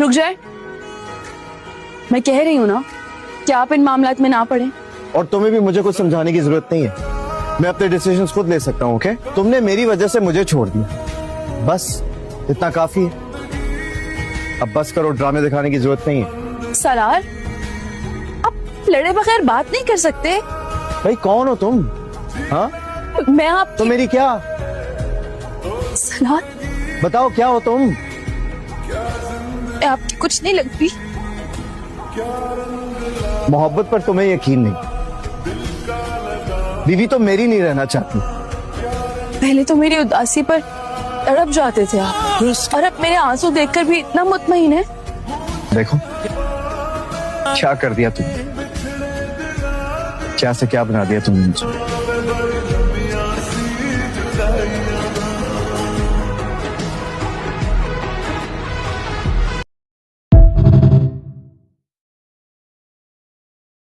रुक जाए, मैं कह रही हूँ ना कि आप इन मामलात में ना पड़े। और तुम्हें भी मुझे कुछ समझाने की जरूरत नहीं है, मैं अपने डिसीजंस खुद ले सकता हूँ। ओके, तुमने मेरी वजह से मुझे छोड़ दिया, बस इतना काफी है। अब बस करो, ड्रामे दिखाने की जरूरत नहीं है। सरार, आप लड़े बगैर बात नहीं कर सकते। भाई कौन हो तुम? हाँ, मैं आप तो मेरी क्या? सरार, बताओ क्या हो तुम? मैं आपकी कुछ नहीं लगती। मोहब्बत पर तुम्हें यकीन नहीं, बीवी तो मेरी नहीं रहना चाहती। पहले तो मेरी उदासी पर तड़प जाते थे आप, और अब मेरे आंसू देखकर भी इतना मुतमईन है। देखो क्या कर दिया तुमने, क्या से क्या बना दिया तुमने मुझे।